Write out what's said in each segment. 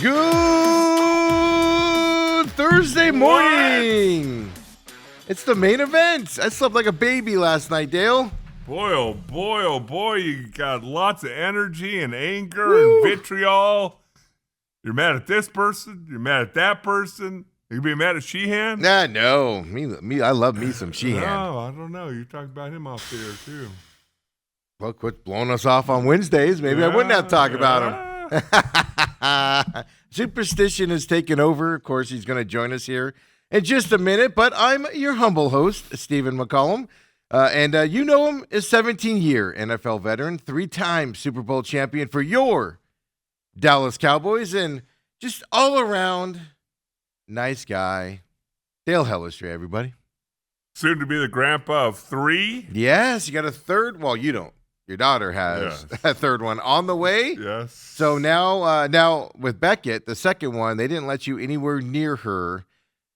Good Thursday morning. It's the main event. I slept like a baby last night, Dale. Boy, oh boy, you got lots of energy and anger Woo. and vitriol. You're mad at this person. You're mad at that person. You be mad at Sheahan? No. Me. I love me some Sheahan. No, I don't know. You talked about him off there, too. Well, quit blowing us off on Wednesdays. Maybe I wouldn't have to talk about him. Superstition has taken over. Of course, he's going to join us here in just a minute, but I'm your humble host, Stephen McCollum, and you know him as 17-year NFL veteran, 3-time Super Bowl champion for your Dallas Cowboys, and just all-around nice guy, Dale Hellestrae, everybody. Soon to be the grandpa of 3. Yes, you got a third. Well, you don't. Your daughter has a third one on the way. Yes. So now with Beckett, the second one, they didn't let you anywhere near her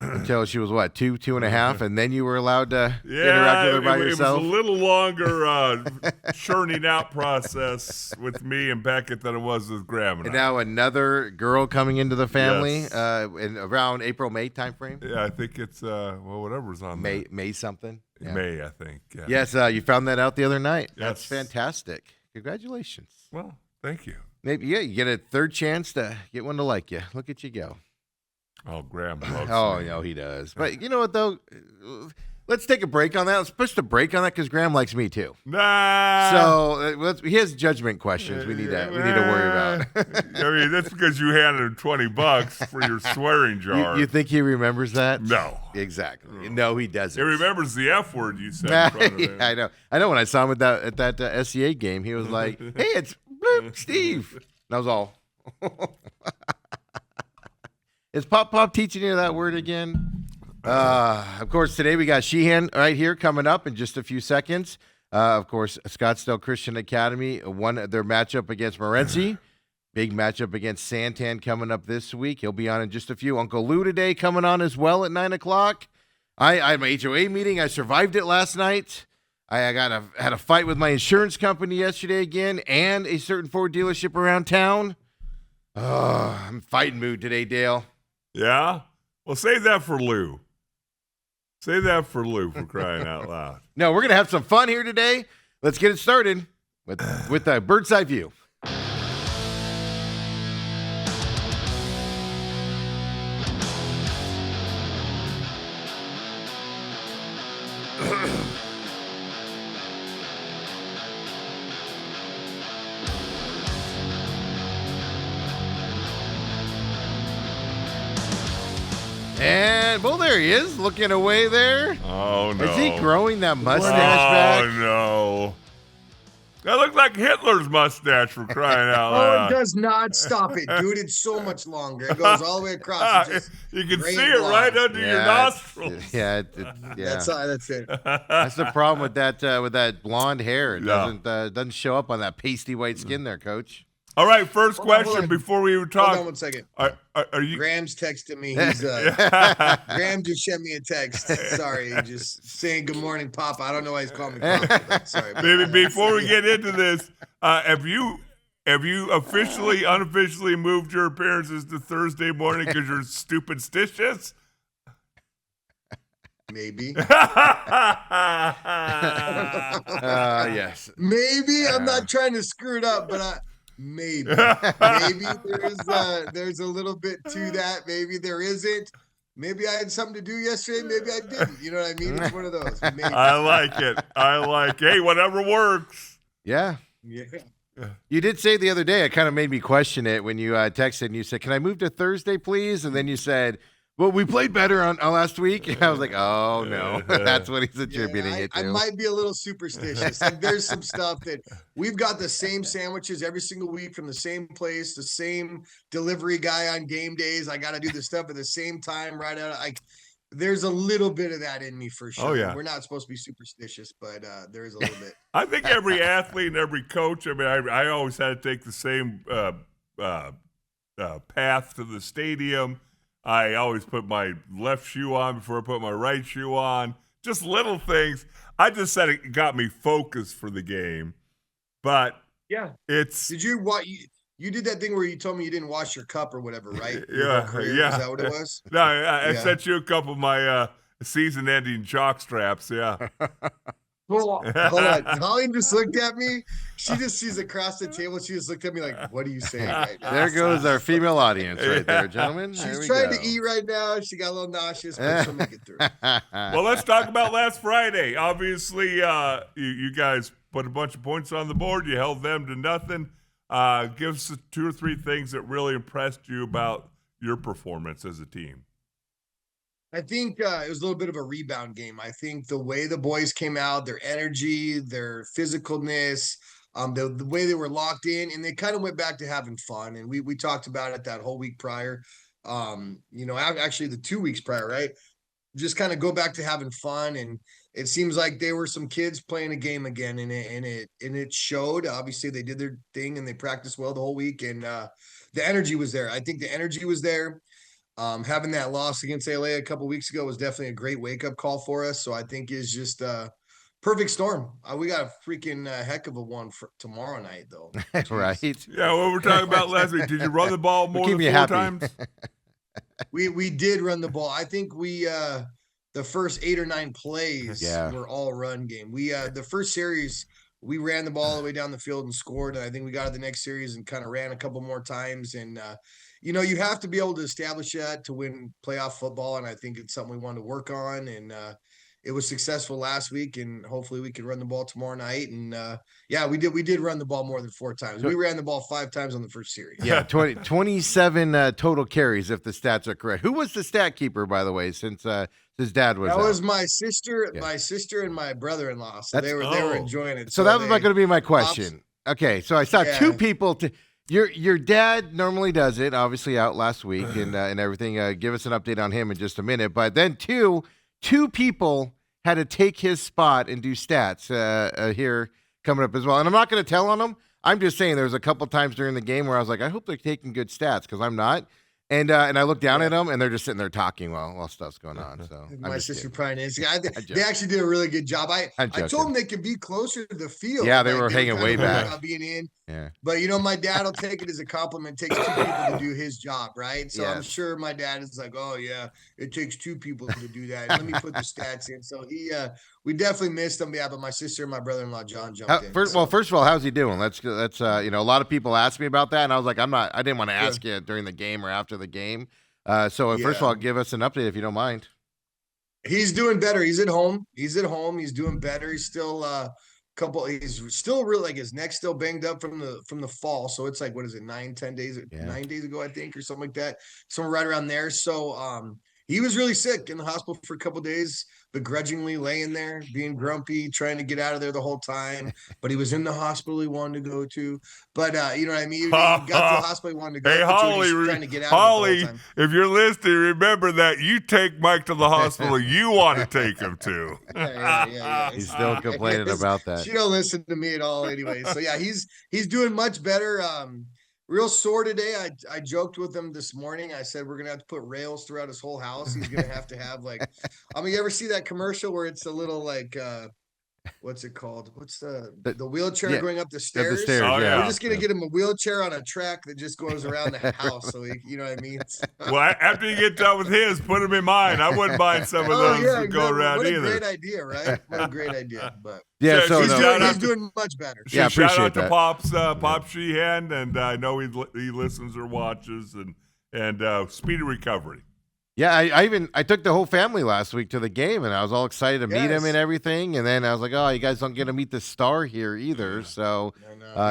until she was, what, 2.5, and then you were allowed to interact with her by yourself? It was a little longer churning out process with me and Beckett than it was with Graham and I. Now another girl coming into the family Yes. in around April-May timeframe? Yeah, I think it's, whatever's on there. May something? Yeah. May, I think. Yeah. Yes, you found that out the other night. Yes. That's fantastic. Congratulations. Well, thank you. Maybe, you get a third chance to get one to like you. Look at you go. Oh, Graham loves Oh, me. no, he does. But you know what, though? Let's take a break on that. Let's push the break on that because Graham likes me, too. Nah. So he has judgment questions we need to worry about. I mean, that's because you handed him $20 for your swearing jar. You think he remembers that? No. Exactly. No, he doesn't. He remembers the F word you said in front of him. I know. I know when I saw him at that SCA game, he was like, hey, it's bloop, Steve. That was all. Is Pop teaching you that word again? Of course, today we got Sheahan right here coming up in just a few seconds. Of course, Scottsdale Christian Academy won their matchup against Morenci. Big matchup against Santan coming up this week. He'll be on in just a few. Uncle Lou today coming on as well at 9 o'clock. I had my HOA meeting. I survived it last night. I had a fight with my insurance company yesterday again and a certain Ford dealership around town. I'm in fighting mood today, Dale. Yeah? Well, save that for Lou. Save that for Lou, for crying out loud. No, we're going to have some fun here today. Let's get it started with a bird's eye view. And, well, there he is, looking away there. Oh, no. Is he growing that mustache back? Oh, no. That looked like Hitler's mustache, for crying out Oh, loud. it does not stop it, dude. It's so much longer. It goes all the way across. It's just You can gray see and it right blonde. under your nostrils. Yeah. That's it. That's the problem with that blonde hair. It Yeah. doesn't show up on that pasty white skin there, Coach. All right, first Hold on, question hold on. before we even Hold talk. on 1 second. Are you? Graham's texting me. He's Graham just sent me a text. Sorry, just saying good morning, Papa. I don't know why he's calling me Papa. But sorry. Maybe before we get into this, have you unofficially moved your appearances to Thursday morning because you're superstitious? Maybe. Yes. Maybe. I'm not trying to screw it up, but maybe there's a little bit to that. Maybe there isn't. Maybe I had something to do yesterday. Maybe I didn't. You know what I mean? It's one of those. Maybe. I like it. Hey, whatever works. Yeah. Yeah. You did say the other day, it kind of made me question it when you texted and you said, can I move to Thursday, please? And then you said, well, we played better on last week. And I was like, oh, no. That's what he's attributing it to. I might be a little superstitious. Like, there's some stuff that we've got the same sandwiches every single week from the same place, the same delivery guy on game days. I got to do the stuff at the same time right out. There's a little bit of that in me for sure. Oh, yeah. We're not supposed to be superstitious, but there is a little bit. I think every athlete and every coach, I mean, I always had to take the same path to the stadium. I always put my left shoe on before I put my right shoe on. Just little things. I just said it got me focused for the game. But yeah, it's Did you watch? You did that thing where you told me you didn't wash your cup or whatever, right? Your Yeah, whole career? yeah. Is that what it was? No, I Yeah. sent you a couple of my season-ending jock straps. Yeah. Hold on. Colleen just looked at me. She just sees across the table. She just looked at me like, what are you saying right now? There goes our female audience right there, gentlemen. There She's we trying go. to eat right now. She got a little nauseous, but she'll make it through. Well, let's talk about last Friday. Obviously, you guys put a bunch of points on the board. You held them to nothing. Give us 2 or 3 things that really impressed you about your performance as a team. I think it was a little bit of a rebound game. I think the way the boys came out, their energy, their physicalness, the way they were locked in, and they kind of went back to having fun. And we talked about it that whole week prior. Actually the 2 weeks prior, right? Just kind of go back to having fun. And it seems like they were some kids playing a game again, and it showed. Obviously, they did their thing and they practiced well the whole week, and the energy was there. I think the energy was there. Having that loss against LA a couple weeks ago was definitely a great wake-up call for us. So I think it's just a perfect storm. We got a freaking heck of a one for tomorrow night, though. Right. Yeah, what we're talking about last week. Did you run the ball more than 4 times? We did run the ball. I think the first 8 or 9 plays were all run game. The first series we ran the ball all the way down the field and scored. And I think we got to the next series and kind of ran a couple more times. And you have to be able to establish that to win playoff football. And I think it's something we want to work on. And it was successful last week, and hopefully we can run the ball tomorrow night. And we did run the ball more than 4 times. We ran the ball 5 times on the first series. Yeah, 27 total carries, if the stats are correct. Who was the stat keeper, by the way, since his dad was That out? was my sister, and my brother-in-law. So they were enjoying it. So that was not going to be my question. Okay, so I saw 2 people. Your dad normally does it, obviously out last week and everything. Give us an update on him in just a minute. But then two people had to take his spot and do stats here coming up as well. And I'm not going to tell on them. I'm just saying there was a couple times during the game where I was like, I hope they're taking good stats, because I'm not. And I look down at them, and they're just sitting there talking while stuff's going on. So my sister probably is. They actually did a really good job. I told them they could be closer to the field. Yeah, they were hanging way back. About being in. Yeah. But my dad will take it as a compliment. It takes 2 people to do his job, right? So I'm sure my dad is like, oh yeah, it takes 2 people to do that. Let me put the stats in. So we definitely missed him. Yeah, but my sister and my brother-in-law John jumped in. First of all, how's he doing? That's a lot of people asked me about that, and I was like, I didn't want to ask you during the game or after the game. First of all, give us an update if you don't mind. He's doing better. He's at home. He's doing better. He's still he's still really, like, his neck's still banged up from the fall. So it's like, what is it, 9-10 days, 9 days ago, I think, or something like that. Somewhere right around there. So he was really sick in the hospital for a couple of days, begrudgingly laying there, being grumpy, trying to get out of there the whole time. But he was in the hospital he wanted to go to. But you know what I mean? He got to the hospital he wanted to go to. Holly, He's trying to get out Holly, of it the whole time. if you're listening, remember that you take Mike to the hospital you want to take him to. Yeah. He's still complaining about that. She don't listen to me at all anyway. So yeah, he's doing much better. Real sore today. I joked with him this morning. I said we're gonna have to put rails throughout his whole house. He's gonna have to have, like, you ever see that commercial where it's a little, like, what's it called? What's the wheelchair going up the stairs? Up the stairs, Oh, yeah. We're just gonna get him a wheelchair on a track that just goes around the house. So you know what I mean? Well, after you get done with his, put him in mine. I wouldn't mind some of those to go around what either. What a great idea, right? What a great idea. But Yeah, So he's doing much better. Yeah, Shout appreciate out to that. Pop Sheahan, and I know he listens or watches, and speedy recovery. Yeah, I took the whole family last week to the game, and I was all excited to meet him and everything. And then I was like, oh, you guys don't get to meet the star here either. So,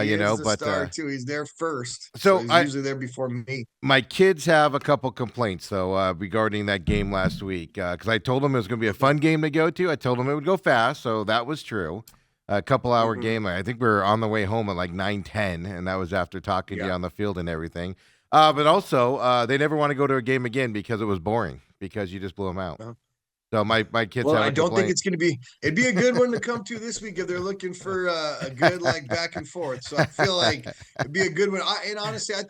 He is the but star too. He's there first. So he's usually there before me. my kids have a couple complaints though regarding that game last week, because I told them it was going to be a fun game to go to. I told them it would go fast, so that was true. A couple-hour game. I think we were on the way home at like 9:10, and that was after talking to you on the field and everything. But also, they never want to go to a game again because it was boring, because you just blew them out. So my kids. Well, have a I don't think complaint. it's going to be. It'd be a good one to come to this week if they're looking for a good, like, back and forth. So I feel like it'd be a good one. And honestly, I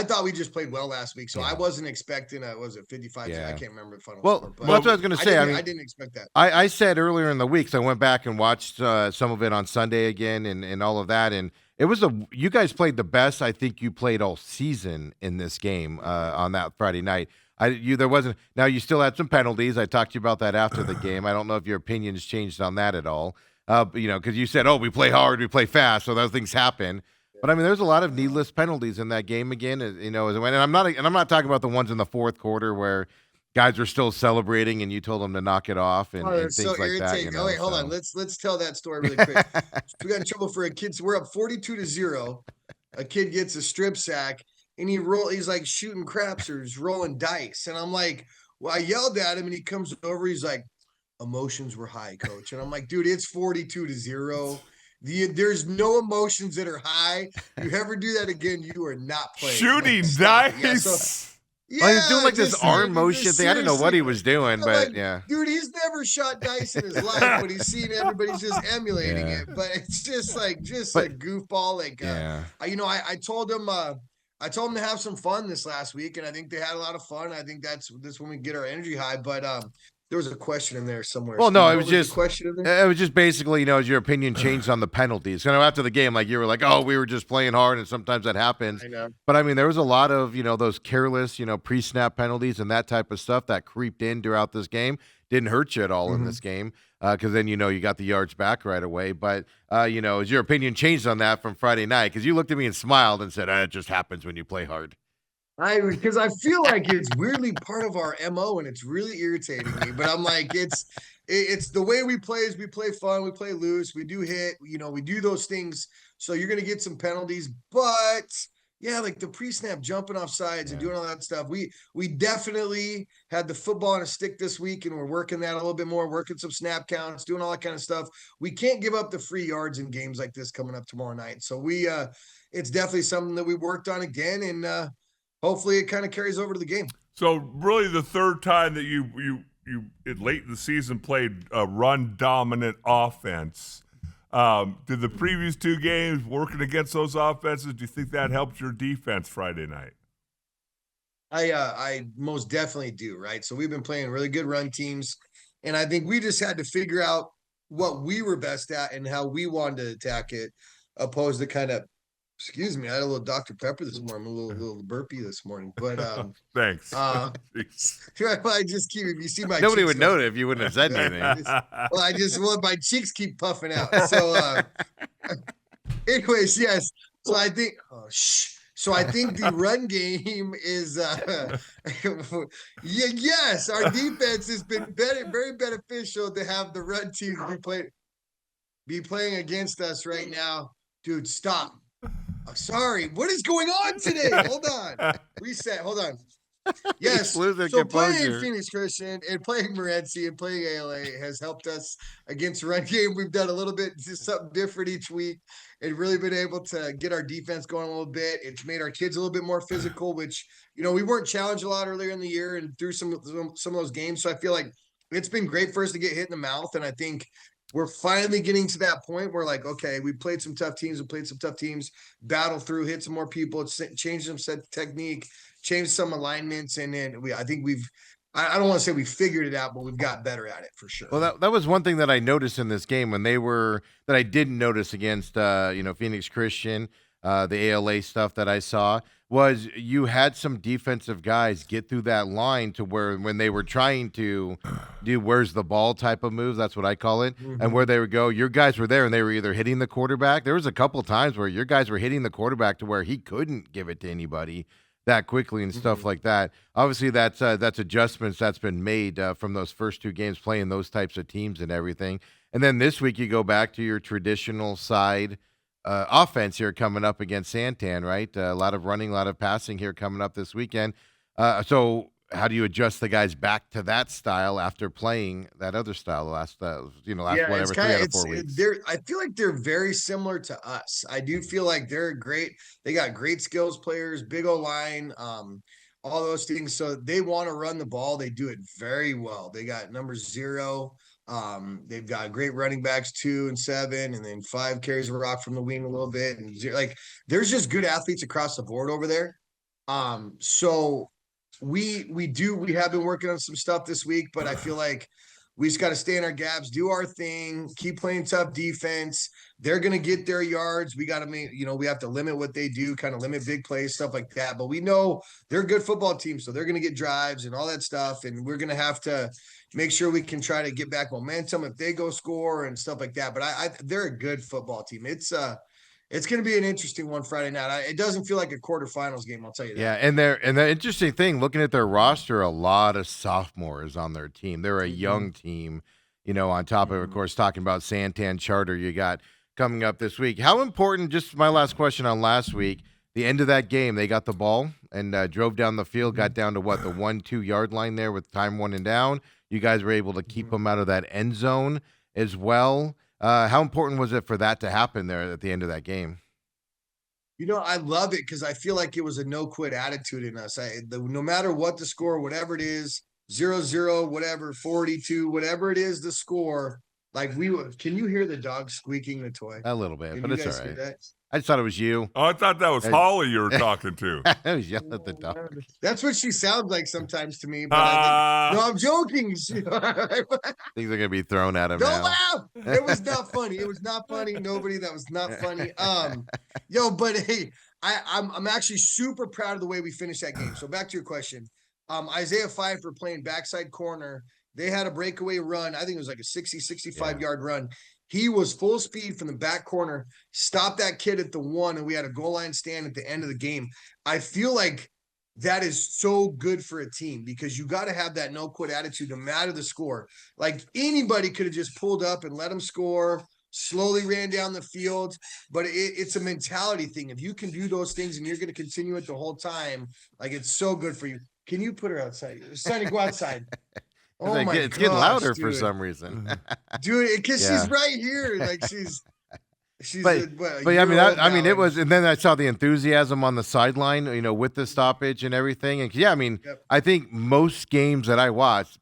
thought we just played well last week, so I wasn't expecting was it 55? I can't remember the final score. But that's what I was going to say. I didn't expect that. I said earlier in the week, so I went back and watched some of it on Sunday again and all of that, and It was you guys played the best I think you played all season in this game on that Friday night. There wasn't. Now you still had some penalties. I talked to you about that after the game. I don't know if your opinions changed on that at all. Because you said, "Oh, we play hard, we play fast," so those things happen. But I mean, there's a lot of needless penalties in that game again. And I'm not talking about the ones in the fourth quarter where guys were still celebrating and you told them to knock it off and things so like irritating. that. Wait, hold on. Let's tell that story really quick. We got in trouble for a kid. So we're up 42-0. A kid gets a strip sack and he's like shooting craps or he's rolling dice. And I'm like, well, I yelled at him and he comes over. He's like, emotions were high, coach. And I'm like, dude, it's 42-0. There's no emotions that are high. You ever do that again, you are not playing. Shooting dice. He's doing like this arm motion thing. I didn't know what he was doing, but yeah. Dude, he's never shot dice in his life, but he's seen everybody's just emulating it. But it's just a goofball. I told him to have some fun this last week, and I think they had a lot of fun. I think that's when we get our energy high. But there was a question in there somewhere. Well, no, it was just a question in there. It was just basically, has your opinion changed on the penalties? After the game, like you were like, oh, we were just playing hard, and sometimes that happens. I know. But I mean, there was a lot of those careless, pre-snap penalties and that type of stuff that creeped in throughout this game. Didn't hurt you at all in this game because then you got the yards back right away. But has your opinion changed on that from Friday night? Because you looked at me and smiled and said, it just happens when you play hard. Because I feel like it's weirdly part of our MO and it's really irritating me. But I'm like, it's the way we play is we play fun, we play loose, we do hit, we do those things. So you're gonna get some penalties, but yeah, like the pre-snap jumping off sides and doing all that stuff. We definitely had the football on a stick this week, and we're working that a little bit more, working some snap counts, doing all that kind of stuff. We can't give up the free yards in games like this coming up tomorrow night. So it's definitely something that we worked on again, and hopefully it kind of carries over to the game. So really the third time that you late in the season played a run dominant offense. Did the previous two games working against those offenses, do you think that helped your defense Friday night? I most definitely do, right? So we've been playing really good run teams, and I think we just had to figure out what we were best at and how we wanted to attack it, opposed to kind of, excuse me, I had a little Dr. Pepper this morning, a little burpee this morning, but thanks. I just keep, if you see my nobody cheeks would know it if you wouldn't have said anything. My cheeks keep puffing out. So anyways, yes. So I think So I think the run game is yes, our defense has been very beneficial to have the run team be playing against us right now. Dude, stop. Sorry, what is going on today? Hold on. Reset. Hold on. Yes. So playing Phoenix Christian and playing Morenci and playing ALA has helped us against the run game. We've done a little bit, just something different each week, and really been able to get our defense going a little bit. It's made our kids a little bit more physical, which, we weren't challenged a lot earlier in the year and through some of those games. So I feel like it's been great for us to get hit in the mouth. And I think we're finally getting to that point where, like, okay, we played some tough teams, battle through, hit some more people, changed some set technique, changed some alignments, and then I think I don't want to say we figured it out, but we've got better at it for sure. Well, that was one thing that I noticed in this game that I didn't notice against Phoenix Christian, the ALA stuff that I saw, was you had some defensive guys get through that line to where when they were trying to do where's the ball type of moves, that's what I call it, and where they would go, your guys were there and they were either hitting the quarterback. There was a couple times where your guys were hitting the quarterback to where he couldn't give it to anybody that quickly and stuff like that. Obviously, that's adjustments that's been made from those first two games playing those types of teams and everything. And then this week you go back to your traditional side offense here coming up against Santan, right? A lot of running, a lot of passing here coming up this weekend. So how do you adjust the guys back to that style after playing that other style the last 3 out of 4 weeks? I feel like they're very similar to us. I do feel like they're great. They got great skills players, big O-line, all those things. So they want to run the ball. They do it very well. They got number 0. They've got great running backs 2 and 7, and then 5 carries a rock from the wing a little bit. And there's just good athletes across the board over there. So we have been working on some stuff this week, but I feel like We just got to stay in our gaps, do our thing, keep playing tough defense. They're going to get their yards. We got to make, we have to limit what they do, kind of limit big plays, stuff like that. But we know they're a good football team, so they're going to get drives and all that stuff. And we're going to have to make sure we can try to get back momentum if they go score and stuff like that. But they're a good football team. It's going to be an interesting one Friday night. It doesn't feel like a quarterfinals game, I'll tell you that. Yeah, and the interesting thing, looking at their roster, a lot of sophomores on their team. They're a young team, on top of course, talking about Santan Charter you got coming up this week. How important, just my last question on last week, the end of that game, they got the ball and drove down the field, got down to the 1-2 yard line there with time running down. You guys were able to keep them out of that end zone as well. How important was it for that to happen there at the end of that game? I love it because I feel like it was a no-quit attitude in us. No matter what the score, whatever it is, 0-0, whatever, 42, whatever it is, the score, can you hear the dog squeaking the toy? A little bit, but it's all right. I just thought it was you. Oh, I thought that was Holly you were talking to. I was yelling at the dog. That's what she sounds like sometimes to me. But I'm joking. Things are going to be thrown at him. Don't laugh. It was not funny. It was not funny. That was not funny. But hey, I'm actually super proud of the way we finished that game. So back to your question. Isaiah Pfeiffer playing backside corner. They had a breakaway run. I think it was like a 65 yard run. He was full speed from the back corner, stopped that kid at the 1, and we had a goal line stand at the end of the game. I feel like that is so good for a team because you got to have that no-quit attitude no matter the score. Like anybody could have just pulled up and let them score, slowly ran down the field, but it's a mentality thing. If you can do those things and you're going to continue it the whole time, it's so good for you. Can you put her outside? It's time to go outside. Oh my it's getting louder for some reason. Dude, because she's right here. She's but it was, and then I saw the enthusiasm on the sideline, with the stoppage and everything. And I think most games that I watched,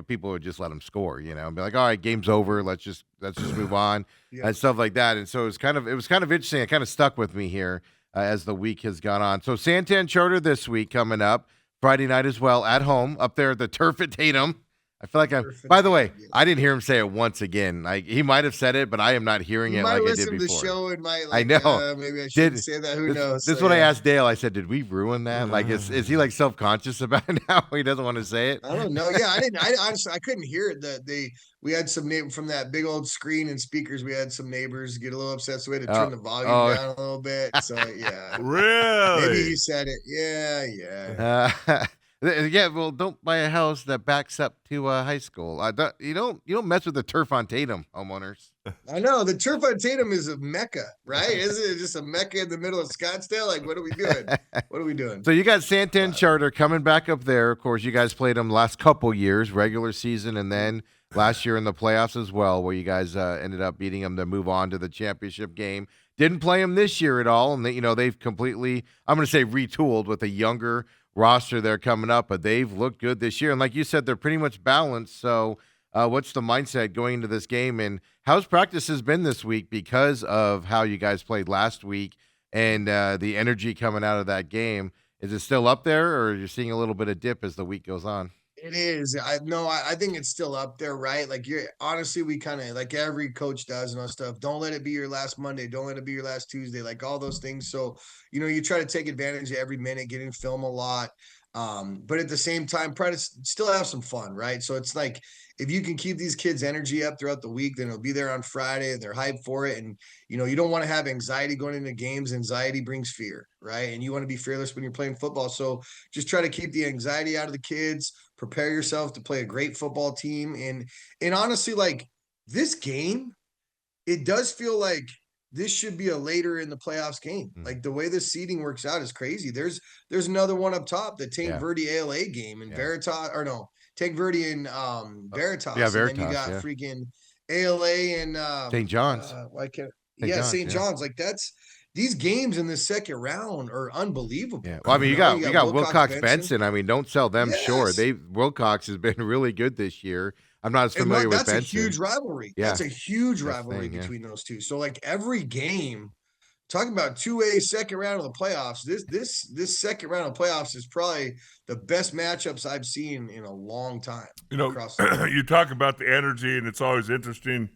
people would just let them score, and be like, all right, game's over. Let's just move on and stuff like that. And so it was kind of interesting. It kind of stuck with me here as the week has gone on. So Santan Charter this week coming up Friday night as well at home up there at the turf at Tatum. I feel like by the way, I didn't hear him say it once again. He might have said it, but I am not hearing it like I did before. The show and I know. Maybe I shouldn't say that. Who knows? This is what I asked Dale. I said, did we ruin that? Is he self-conscious about it now? He doesn't want to say it? I don't know. Yeah, I didn't. I honestly, I couldn't hear it. We had some from that big old screen and speakers. We had some neighbors get a little upset, so we had to turn the volume down a little bit. So yeah. Really? Maybe he said it. Yeah. Yeah, well, don't buy a house that backs up to high school. You don't mess with the turf on Tatum, homeowners. I know the turf on Tatum is a mecca, right? Isn't it just a mecca in the middle of Scottsdale? What are we doing? What are we doing? So you got Santan Charter coming back up there. Of course, you guys played them last couple years, regular season, and then last year in the playoffs as well, where you guys ended up beating them to move on to the championship game. Didn't play them this year at all, and they've completely, I'm going to say, retooled with a younger roster there coming up, but they've looked good this year. And like you said, they're pretty much balanced. So what's the mindset going into this game, and how's practices been this week because of how you guys played last week and the energy coming out of that game? Is it still up there, or you're seeing a little bit of dip as the week goes on? It is. I think it's still up there, right? Honestly, we kind of, like every coach does and all stuff. Don't let it be your last Monday. Don't let it be your last Tuesday, all those things. So, you try to take advantage of every minute, getting film a lot. But at the same time, try to still have some fun, right? So it's if you can keep these kids' energy up throughout the week, then it'll be there on Friday. They're hyped for it. And, you don't want to have anxiety going into games. Anxiety brings fear, right? And you want to be fearless when you're playing football. So just try to keep the anxiety out of the kids, prepare yourself to play a great football team. And honestly, this game, it does feel like this should be a later in the playoffs game. The way the seeding works out is crazy. There's another one up top, the Tank Verde ALA game and Veritas, or no, Tank Verde and Veritas. Yeah, Veritas. And then you got freaking ALA and St. John's. St. John's. These games in the second round are unbelievable. Yeah. Well, you got Wilcox Benson. Don't sell them short. Wilcox has been really good this year. I'm not as familiar with Benson. That's a huge rivalry. Yeah. That's a huge rivalry between those two. So every game, talking about 2A second round of the playoffs. This second round of playoffs is probably the best matchups I've seen in a long time. You know, across the board. you talk about the energy, and it's always interesting.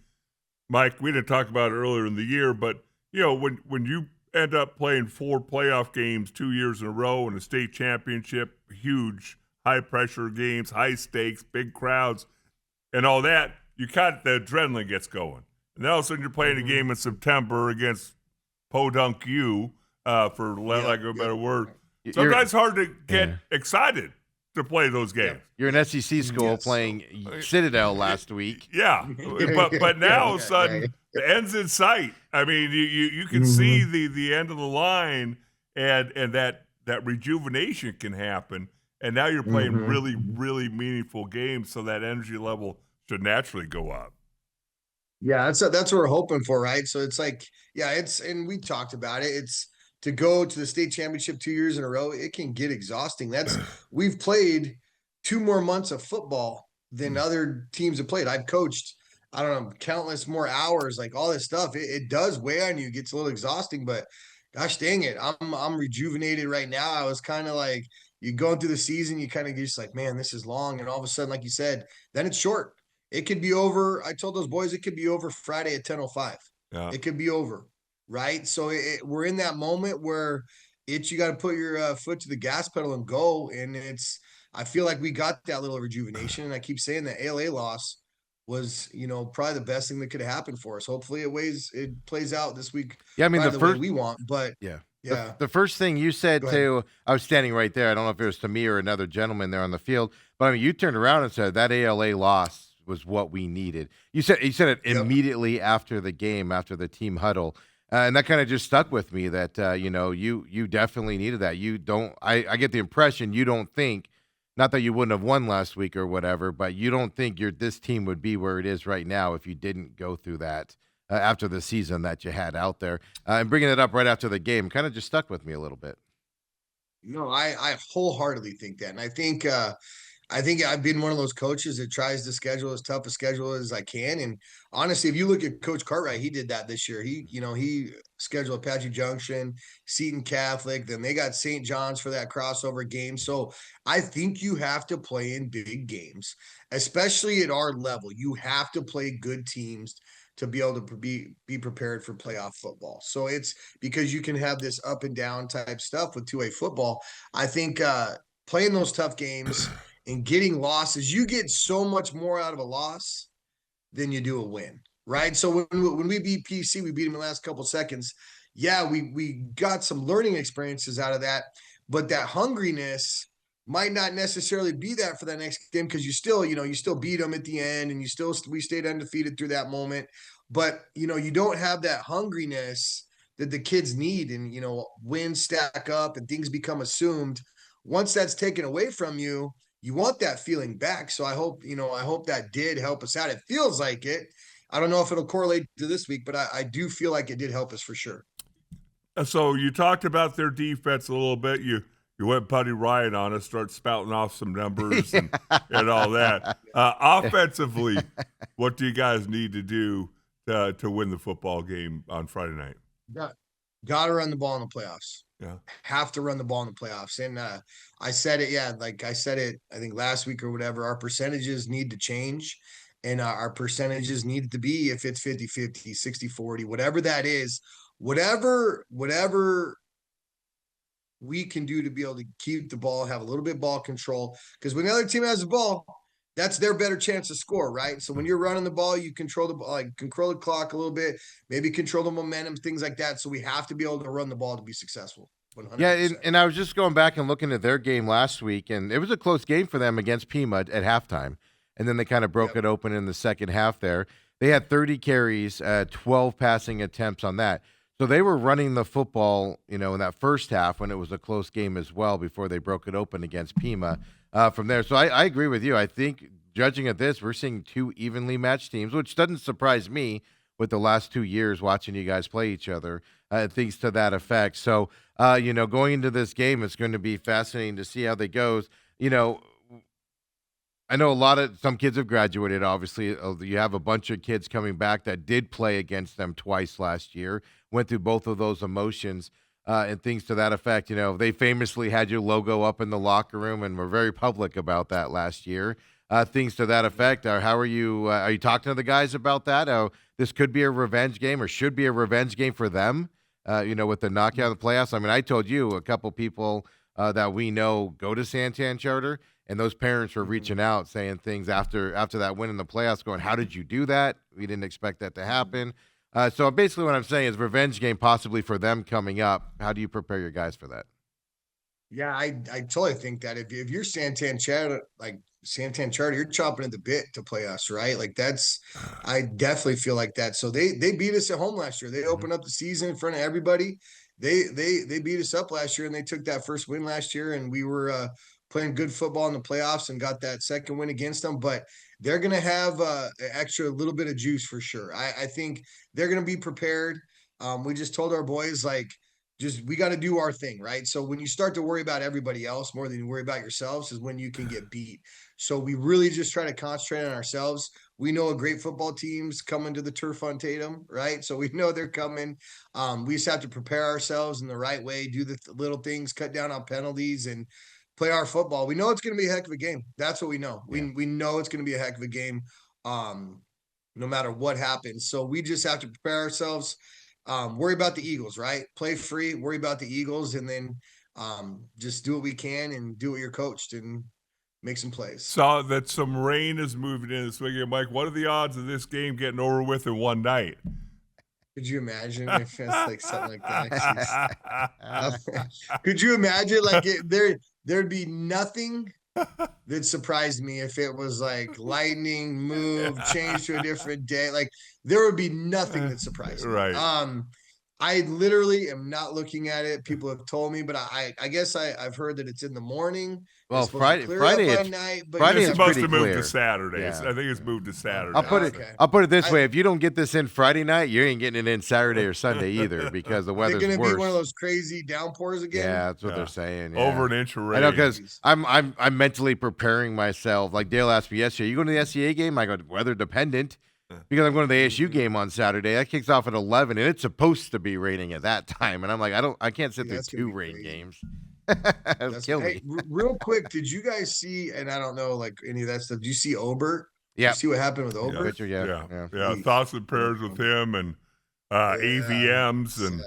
Mike, we didn't talk about it earlier in the year, but when you end up playing 4 playoff games 2 years in a row in a state championship, huge, high pressure games, high stakes, big crowds, and all that, the adrenaline gets going. And then all of a sudden you're playing a game in September against Podunk U, for lack of a better word. Sometimes it's hard to get excited to play those games. You're an SEC school playing Citadel last week. Yeah, but now all of a sudden the end's in sight. I mean, you can see the end of the line, and that rejuvenation can happen. And now you're playing really, really meaningful games, so that energy level should naturally go up. Yeah, that's what we're hoping for, right? So it's like, and we talked about it. It's to go to the state championship 2 years in a row. It can get exhausting. We've played 2 more months of football than other teams have played. I've coached, I don't know, countless more hours, like all this stuff. It does weigh on you. It gets a little exhausting, but gosh dang it, I'm rejuvenated right now. I was kind of like, you going through the season, you kind of just like, man, this is long, and all of a sudden, like you said, then it's short. It could be over. I told those boys it could be over Friday at 10:05. Yeah. It could be over, right? So we're in that moment where you got to put your foot to the gas pedal and go. And I feel like we got that little rejuvenation. And I keep saying that ALA loss was, probably the best thing that could have happened for us. Hopefully it plays out this week. Yeah, I mean, the way first we want, but yeah. yeah. The first thing you said Go ahead. I was standing right there. I don't know if it was to me or another gentleman there on the field, but I mean, you turned around and said that ALA loss was what we needed. You said it immediately after the game, after the team huddle, and that kind of just stuck with me. That you definitely needed that. You don't. I get the impression you don't think, not that you wouldn't have won last week or whatever, but you don't think this team would be where it is right now if you didn't go through that after the season that you had out there. And bringing it up right after the game kind of just stuck with me a little bit. No, I wholeheartedly think that. And I think I've been one of those coaches that tries to schedule as tough a schedule as I can. And honestly, if you look at Coach Cartwright, he did that this year. He scheduled Apache Junction, Seton Catholic, then they got St. John's for that crossover game. So I think you have to play in big games, especially at our level. You have to play good teams to be able to be prepared for playoff football. So it's because you can have this up and down type stuff with 2A football. I think playing those tough games and getting losses, you get so much more out of a loss than you do a win, right? So when we beat PC, we beat them in the last couple seconds. Yeah, we got some learning experiences out of that, but that hungriness might not necessarily be that for that next game, because you still beat them at the end, and we stayed undefeated through that moment. But you don't have that hungriness that the kids need, and wins stack up and things become assumed. Once that's taken away from you, you want that feeling back. So I hope that did help us out. It feels like it. I don't know if it'll correlate to this week, but I do feel like it did help us for sure. So you talked about their defense a little bit. You went Buddy Ryan on us, start spouting off some numbers and all that. Offensively, what do you guys need to do to win the football game on Friday night? Got to run the ball in the playoffs. Yeah. Have to run the ball in the playoffs. And I said it, like I said it, I think last week or whatever, our percentages need to change. And our percentages need to be, if it's 50-50, 60-40, whatever that is, whatever we can do to be able to keep the ball, have a little bit of ball control. Because when the other team has the ball, that's their better chance to score, right? So when you're running the ball, you control the clock a little bit, maybe control the momentum, things like that. So we have to be able to run the ball to be successful. 100%. Yeah, and I was just going back and looking at their game last week, and it was a close game for them against Pima at halftime. And then they kind of broke it open in the second half there. They had 30 carries, 12 passing attempts on that. So they were running the football, in that first half when it was a close game as well before they broke it open against Pima from there. So I agree with you. I think judging at this, we're seeing 2 evenly matched teams, which doesn't surprise me with the last 2 years watching you guys play each other, things to that effect. So, going into this game, it's going to be fascinating to see how they goes. I know some kids have graduated, obviously. You have a bunch of kids coming back that did play against them twice last year, went through both of those emotions and things to that effect. They famously had your logo up in the locker room and were very public about that last year. Things to that effect. How are you? Are you talking to the guys about that? This could be a revenge game or should be a revenge game for them, with the knockout of the playoffs. I mean, I told you a couple people that we know go to Santan Charter, and those parents were reaching out saying things after that win in the playoffs going, how did you do that? We didn't expect that to happen. So basically what I'm saying is revenge game possibly for them coming up. How do you prepare your guys for that? Yeah, I totally think that if you're Santan Charter, you're chopping at the bit to play us, right? I definitely feel like that. So they beat us at home last year. They opened up the season in front of everybody. They beat us up last year, and they took that first win last year, and we were playing good football in the playoffs and got that second win against them. But they're going to have an extra little bit of juice for sure. I think they're going to be prepared. We just told our boys, we got to do our thing, right? So when you start to worry about everybody else more than you worry about yourselves is when you can get beat. So we really just try to concentrate on ourselves. We know a great football team's coming to the turf on Tatum, right? So we know they're coming. We just have to prepare ourselves in the right way, do the little things, cut down on penalties, and play our football. We know it's going to be a heck of a game. That's what we know. Yeah. We know it's going to be a heck of a game, no matter what happens. So we just have to prepare ourselves. Worry about the Eagles, right? Play free, worry about the Eagles, and then just do what we can and do what you're coached and make some plays. Saw that some rain is moving in this weekend. Mike, what are the odds of this game getting over with in one night? Could you imagine if it's something like that? Could you imagine there'd be nothing that surprised me if it was lightning, move, change to a different day. There would be nothing that surprised me. Right. I literally am not looking at it. People have told me, but I guess I've heard that it's in the morning. Well, Friday It's supposed to move to Saturday. Yeah. I think it's moved to Saturday. I'll put it this way: if you don't get this in Friday night, you ain't getting it in Saturday or Sunday either because the weather's going to worse. be one of those crazy downpours again. Yeah, that's what they're saying. Yeah. Over an inch of rain. I know because I'm mentally preparing myself. Like Dale asked me yesterday, "You going to the SCA game?" I go, "Weather dependent." Because I'm going to the ASU game on Saturday. That kicks off at 11, and it's supposed to be raining at that time. And I'm like, I can't sit through two rain games. That's killing me. Real quick, did you guys see? And I don't know any of that stuff. Did you see Obert? Yeah. You see what happened with Obert? Yeah. Thoughts and prayers with him and AVMs and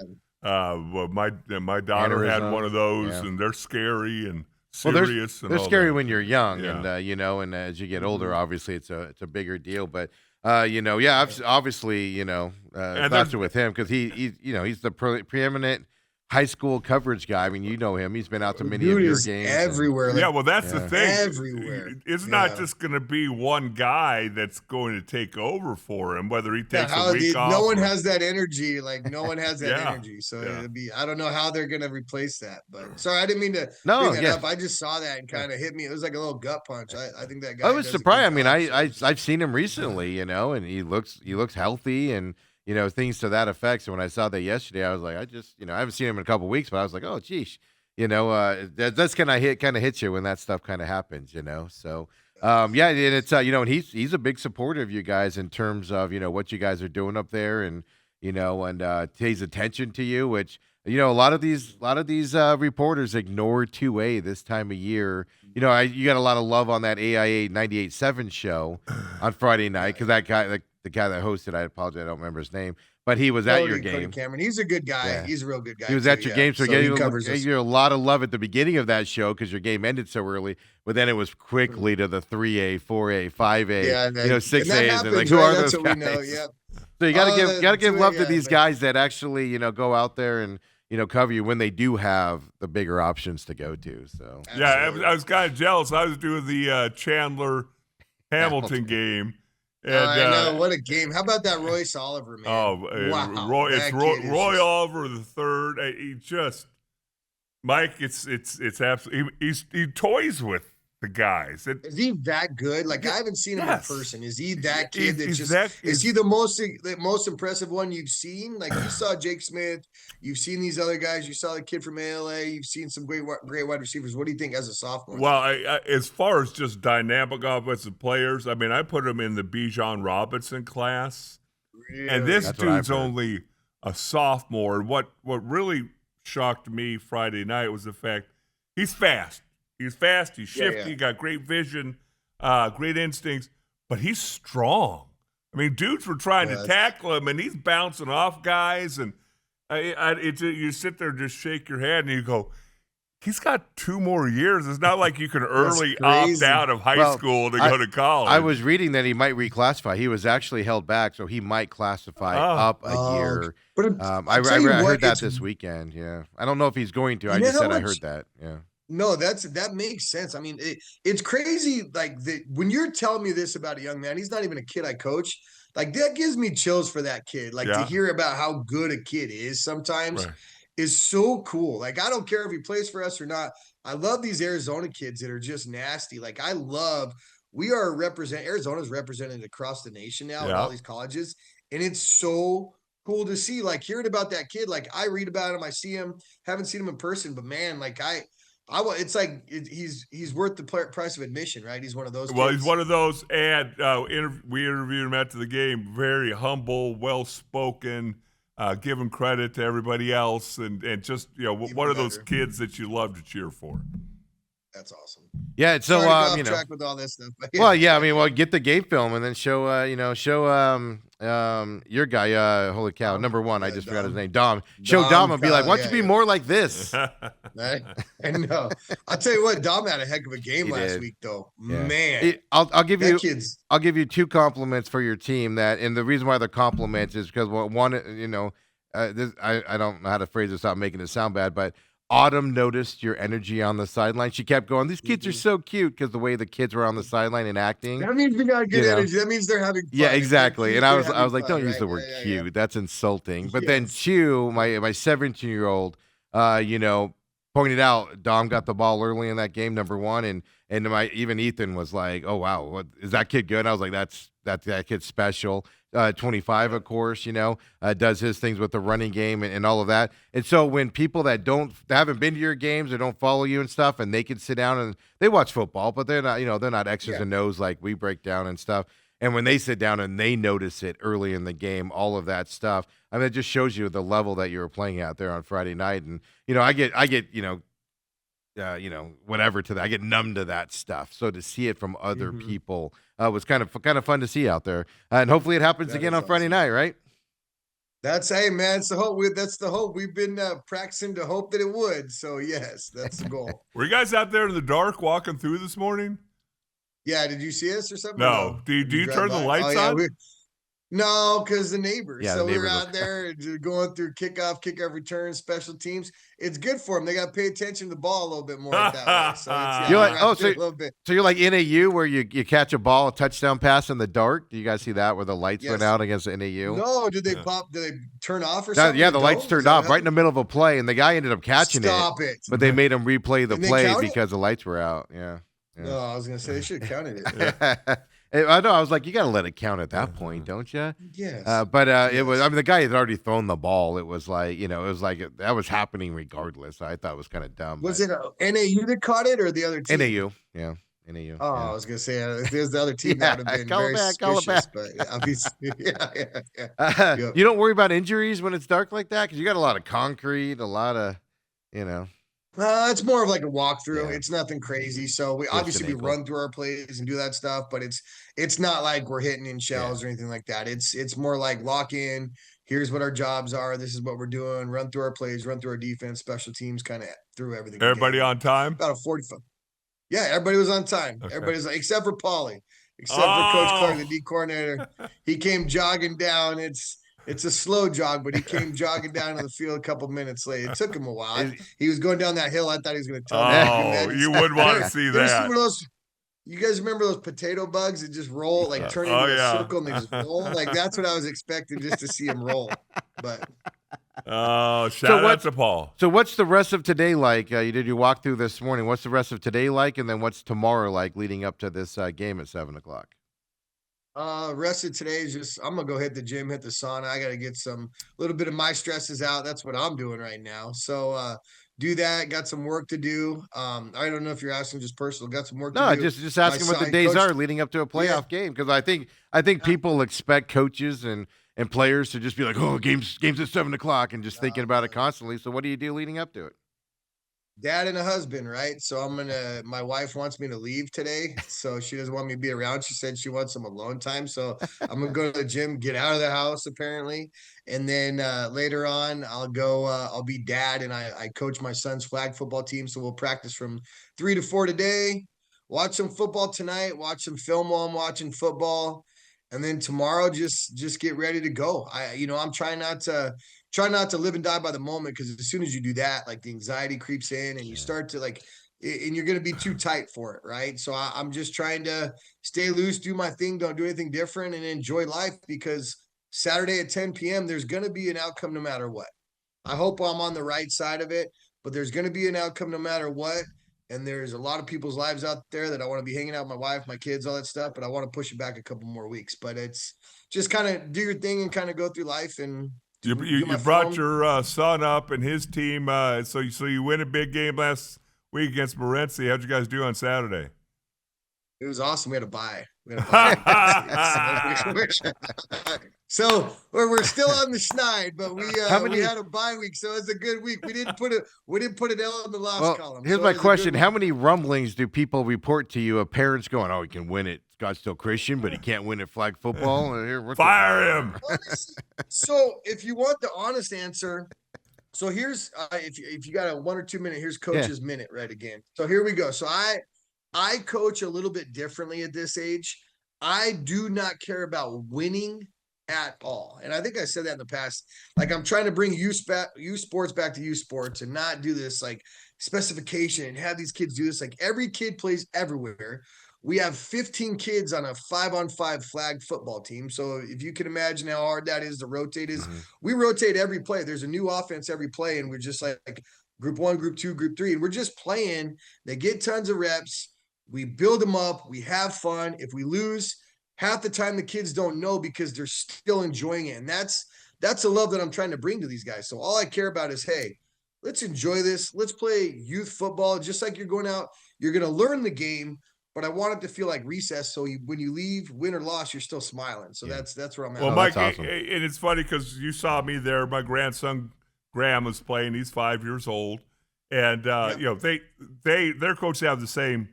my daughter had one of those, and they're scary and serious. They're scary when you're young, and and as you get older, obviously it's a bigger deal, but. Obviously, faster with him because he's the preeminent high school coverage guy. I mean, you know him. He's been out to many of your games. Everywhere. That's the thing. Everywhere. It's not just going to be one guy that's going to take over for him, whether he takes a week off. No one has that energy. No one has that energy. So it'll be, I don't know how they're going to replace that. But sorry, I didn't mean to bring that up. I just saw that and kind of hit me. It was like a little gut punch. I think that guy. I was surprised. I mean, I've seen him recently, and he looks healthy and. Things to that effect. So when I saw that yesterday, I was like, I haven't seen him in a couple of weeks, but I was like, oh, geez, that's kind of hits you when that stuff kind of happens, So, and it's, and he's a big supporter of you guys in terms of, what you guys are doing up there and, and pays attention to you, which, a lot of these reporters ignore 2A this time of year. You got a lot of love on that AIA 98.7 show on Friday night because that guy, the guy that hosted, I apologize, I don't remember his name, but he was at your game. Cameron, he's a good guy. Yeah. He's a real good guy. He was at your game, so he gave you a lot of love at the beginning of that show because your game ended so early. But then it was quickly to the 3A, 4A, 5A, 6As, and like who are those guys? We know, yep. So you got to give love to these guys that actually go out there and. Cover you when they do have the bigger options to go to. So I was kind of jealous. I was doing the Chandler Hamilton game. And, I know, what a game! How about that Royce Oliver, man? Oh, wow! Roy Oliver the third. Mike. It's absolutely. He toys with the guys. Is he that good? Like, I haven't seen him Yes. in person. Is he that kid that He's just that- is he the most impressive one you've seen? Like, you saw Jake Smith, you've seen these other guys, you saw the kid from ALA, you've seen some great wide receivers. What do you think as a sophomore? Well, as far as just dynamic offensive players, I mean, I put him in the Bijan Robinson class, and this That's what I've dude's heard. only a sophomore. And what really shocked me Friday night was the fact he's fast. He's fast. He's shifty. Got great vision, great instincts, but he's strong. I mean, dudes were trying to tackle him, and he's bouncing off guys. And you sit there and just shake your head, and you go, he's got 2 more years. It's not like you can early opt out of high school to go to college. I was reading that he might reclassify. He was actually held back, so he might classify up a year. But I heard that this weekend. Yeah, I don't know if he's going to. I just said I heard that. Yeah. No, that makes sense. I mean, it's crazy. Like, when you're telling me this about a young man, he's not even a kid I coach. Like, that gives me chills for that kid. Like, to hear about how good a kid is sometimes is so cool. Like, I don't care if he plays for us or not. I love these Arizona kids that are just nasty. Like, Arizona's represented across the nation now at all these colleges. And it's so cool to see, like, hearing about that kid. Like, I read about him, I see him, haven't seen him in person, but man, like, it's like he's worth the price of admission, right? He's one of those. Well, kids. he's one of those. And we interviewed him after the game. Very humble, well spoken, giving credit to everybody else, and just one of those kids that you love to cheer for. That's awesome. Yeah, so Sorry to go off track with all this stuff. But get the game film and then show your guy, holy cow, number 1, I just forgot his name, Dom. Show Dom and be like, why don't you be more like this? I know. I'll tell you what, Dom had a heck of a game last week, though. Yeah. Man, I'll give you 2 compliments for your team. And the reason why they're compliments is because one, I don't know how to phrase this without making it sound bad, but Autumn noticed your energy on the sideline. She kept going, these kids are so cute, because the way the kids were on the sideline and acting. That means we got good energy. That means they're having fun. Yeah, exactly. And I was like, don't use the word cute. That's insulting. But then Chew, my 17-year-old, pointed out Dom got the ball early in that game, number 1, and even Ethan was like, oh wow, what is that kid good? And I was like, that kid's special. 25, of course, does his things with the running game and all of that. And so when people that haven't been to your games or don't follow you and stuff, and they can sit down and they watch football, but they're not X's and O's like we break down and stuff. And when they sit down and they notice it early in the game, all of that stuff, I mean, it just shows you the level that you were playing out there on Friday night. And, I get whatever to that. I get numb to that stuff. So to see it from other people was kind of fun to see out there. And hopefully it happens again on Friday night, right? That's man. It's the hope. That's the hope. We've been practicing to hope that it would. So yes, that's the goal. Were you guys out there in the dark walking through this morning? Yeah. Did you see us or something? No. Do you turn the lights on? No, because the neighbors. Yeah, so the we were out there going through kickoff return, special teams. It's good for them. They got to pay attention to the ball a little bit more that way. So you're like NAU where you catch a ball, a touchdown pass in the dark. Do you guys see that where the lights went out against NAU? No, did they pop? Did they turn off or something? Yeah, the lights turned off right in the middle of a play, and the guy ended up catching it. But they made him replay the play because the lights were out. Yeah. No, I was gonna say they should have counted it. I know. I was like, you got to let it count at that point, don't you? Yes. It was. I mean, the guy had already thrown the ball. It was like, that was happening regardless. I thought it was kind of dumb. Was it NAU that caught it or the other team? NAU. Yeah. NAU. Oh, I was gonna say if there's the other team, that would have been very suspicious. But obviously, yeah. You don't worry about injuries when it's dark like that because you got a lot of concrete, a lot of, It's more of like a walkthrough. Yeah. It's nothing crazy. So we run through our plays and do that stuff, but it's not like we're hitting in shells or anything like that. It's more like lock in. Here's what our jobs are. This is what we're doing. Run through our plays. Run through our defense, special teams, kind of through everything. Everybody on time? About a 45. Yeah, everybody was on time. Okay. Everybody's except for Paulie, except for Coach Clark, the D coordinator. He came jogging down. It's a slow jog, but he came jogging down to the field a couple minutes late. It took him a while. He was going down that hill. I thought he was going to tell me. You would want to see that. You guys remember those potato bugs that just roll, like turn into a circle and they just roll? Like that's what I was expecting just to see him roll. But Oh, shout out to Paul. So what's the rest of today like? You did your walkthrough this morning. What's the rest of today like? And then what's tomorrow like leading up to this game at 7 o'clock? Rest of today is just I'm gonna go hit the gym, hit the sauna. I gotta get some little bit of my stresses out. That's what I'm doing right now. So do that. Got some work to do. I don't know if you're asking just personal. Got some work No, to do. just asking what the days are leading up to a playoff game, because I think people expect coaches and players to just be like, oh, games at 7 o'clock and just thinking about it constantly. So what do you do leading up to it? Dad and a husband, right? So my wife wants me to leave today. So she doesn't want me to be around. She said she wants some alone time. So I'm gonna go to the gym, get out of the house apparently. And then later on I'll be dad, and I coach my son's flag football team. So we'll practice from 3 to 4 today, watch some football tonight, watch some film while I'm watching football. And then tomorrow just get ready to go. I'm trying not to live and die by the moment, because as soon as you do that, like the anxiety creeps in and you start to and you're going to be too tight for it. Right. So I'm just trying to stay loose, do my thing, don't do anything different, and enjoy life, because Saturday at 10 p.m., there's going to be an outcome no matter what. I hope I'm on the right side of it, but there's going to be an outcome no matter what. And there's a lot of people's lives out there that I want to be hanging out with, my wife, my kids, all that stuff, but I want to push it back a couple more weeks. But it's just kind of do your thing and kind of go through life. And you brought your son up and his team, so you win a big game last week against Morenci. How'd you guys do on Saturday? It was awesome. We had a bye. So we're still on the schneid, but we had a bye week, so it was a good week. We didn't put an L in the loss column. Here's my question: how many rumblings do people report to you of parents going, "Oh, he can win at Scottsdale Christian, but he can't win at flag football"? Fire him! So if you want the honest answer, so here's if you got a 1 or 2 minute, here's Coach's minute right again. So here we go. So I coach a little bit differently at this age. I do not care about winning at all. And I think I said that in the past. Like, I'm trying to bring youth sports back to youth sports and not do this like specification and have these kids do this. Like, every kid plays everywhere. We have 15 kids on a 5-on-5 flag football team. So if you can imagine how hard that is to rotate we rotate every play. There's a new offense every play. And we're just like group 1, group 2, group 3. And we're just playing. They get tons of reps. We build them up. We have fun. If we lose, half the time the kids don't know, because they're still enjoying it. And that's the love that I'm trying to bring to these guys. So all I care about is, hey, let's enjoy this. Let's play youth football. Just like you're going out, you're going to learn the game, but I want it to feel like recess. So when you leave, win or loss, you're still smiling. So that's where I'm at. Well, Mike, awesome. And it's funny because you saw me there. My grandson Graham was playing. He's 5 years old. And, their coaches have the same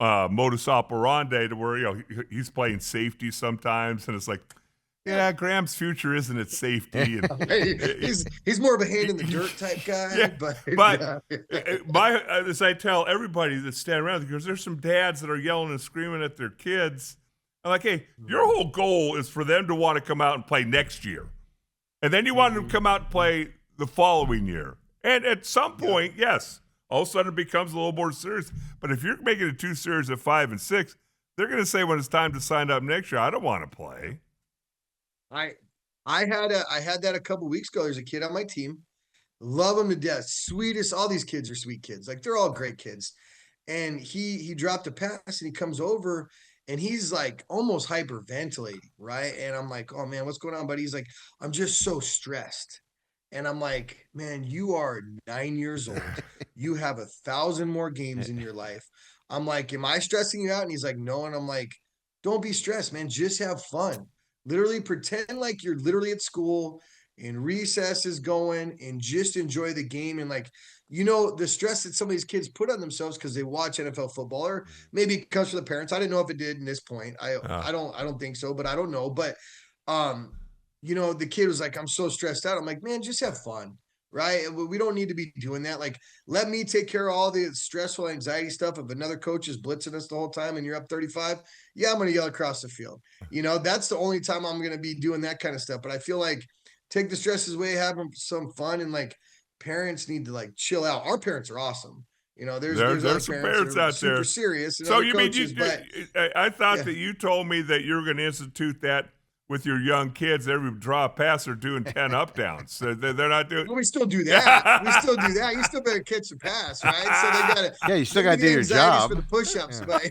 modus operandi, to where he's playing safety sometimes, and it's like, Graham's future isn't at safety. And he's more of a hand in the dirt type guy. Yeah, but as I tell everybody that's standing around, because there's some dads that are yelling and screaming at their kids. I'm like, hey, your whole goal is for them to want to come out and play next year, and then you want them to come out and play the following year, and at some point, yes. All of a sudden, it becomes a little more serious. But if you're making it too serious at 5 and 6, they're going to say when it's time to sign up next year, I don't want to play. I had that a couple weeks ago. There's a kid on my team, love him to death, sweetest. All these kids are sweet kids, like they're all great kids. And he dropped a pass, and he comes over, and he's like almost hyperventilating, right? And I'm like, oh man, what's going on, buddy? He's like, I'm just so stressed. And I'm like, man, you are 9 years old. You have 1,000 more games in your life. I'm like, am I stressing you out? And he's like, no. And I'm like, don't be stressed, man. Just have fun. Literally pretend like you're literally at school and recess is going, and just enjoy the game. And the stress that some of these kids put on themselves because they watch NFL football, or maybe it comes from the parents. I didn't know if it did in this point. I don't think so, but I don't know. But, the kid was like, I'm so stressed out. I'm like, man, just have fun, right? We don't need to be doing that. Like, let me take care of all the stressful anxiety stuff. If another coach is blitzing us the whole time and you're up 35, I'm going to yell across the field. That's the only time I'm going to be doing that kind of stuff. But I feel like take the stresses away, have some fun, and parents need to chill out. Our parents are awesome. There's some parents out super there serious. So you coaches, mean I thought that you told me that you're going to institute that with your young kids, every draw a pass, they're doing 10 up downs. They're not doing. Well, we still do that. We still do that. You still better catch the pass, right? So they got to. Yeah, you still got to do your job. For the push-ups, but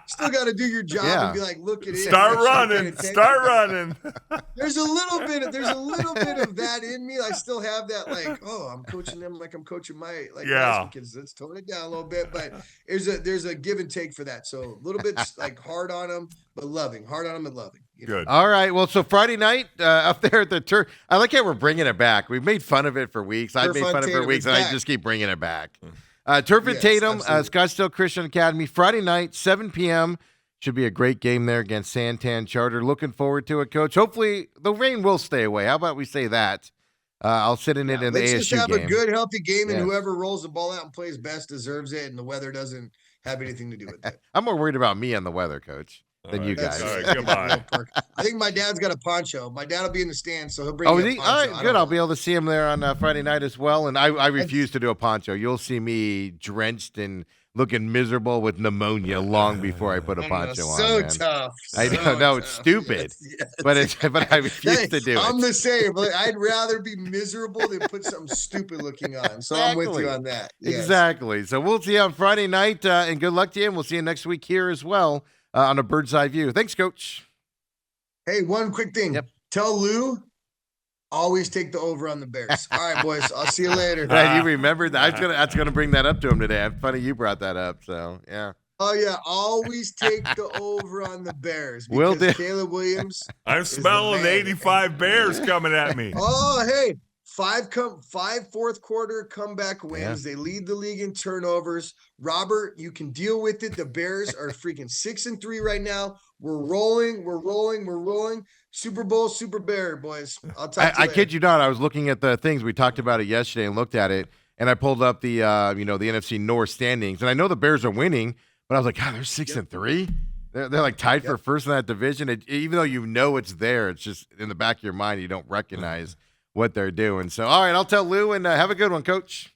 still got to do your job and be like, look at it. Start running. Start running. There's a little bit of that in me. I still have that, like, oh, I'm coaching them like I'm coaching my kids. Let's tone it down a little bit, but there's a give and take for that. So a little bit like hard on them, but loving. Hard on them and loving. Good. All right. Well, so Friday night up there at the turf. I like how we're bringing it back. We've made fun of it for weeks. I've made fun of it for weeks, and I just keep bringing it back. Turf and Tatum, Scottsdale Christian Academy, Friday night, 7 p.m. Should be a great game there against Santan Charter. Looking forward to it, Coach. Hopefully, the rain will stay away. How about we say that? I'll sit in it in the ASU game. Let's just have a good, healthy game, and whoever rolls the ball out and plays best deserves it, and the weather doesn't have anything to do with it. I'm more worried about me and the weather, Coach, than you guys. All right, come on. I think my dad's got a poncho. My dad will be in the stands, so he'll bring me a poncho. All right, good. I'll be able to see him there on Friday night as well. And I refuse to do a poncho. You'll see me drenched and looking miserable with pneumonia long before I put a poncho on. So tough. I don't know. It's stupid, but I refuse to do it. I'm the same. But I'd rather be miserable than put something stupid looking on. So I'm with you on that. Yes. Exactly. So we'll see you on Friday night, and good luck to you. And we'll see you next week here as well on a bird's eye view. Thanks, Coach. Hey, one quick thing. Yep. Tell Lou, always take the over on the Bears. All right, boys. I'll see you later. You remembered that? That's gonna bring that up to him today. Funny you brought that up. So yeah. Oh yeah, always take the over on the Bears. Will do. Caleb Williams. I'm smelling 85 Bears coming at me. Oh hey, five fourth quarter comeback wins. Yeah. They lead the league in turnovers. Robert, you can deal with it. The Bears are freaking 6-3 right now. We're rolling. Super Bowl, Super Bear, boys. I'll talk to you later. I kid you not. I was looking at the things. We talked about it yesterday and looked at it, and I pulled up the the NFC North standings, and I know the Bears are winning, but I was like, God, they're 6-3. They're like tied for first in that division. Even though you know it's there, it's just in the back of your mind you don't recognize what they're doing. So, all right, I'll tell Lou, and have a good one, Coach.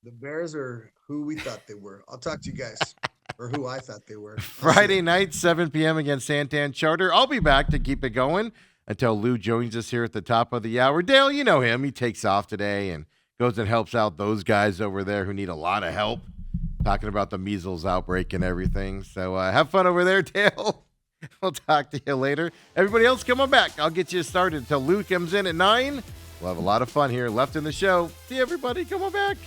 The Bears are who we thought they were. I'll talk to you guys. Or who I thought they were. Friday night, 7 p.m. against Santan Charter. I'll be back to keep it going until Lou joins us here at the top of the hour. Dale, you know him. He takes off today and goes and helps out those guys over there who need a lot of help, talking about the measles outbreak and everything. So have fun over there, Dale. We'll talk to you later. Everybody else, come on back. I'll get you started until Lou comes in at 9. We'll have a lot of fun here left in the show. See everybody. Come on back.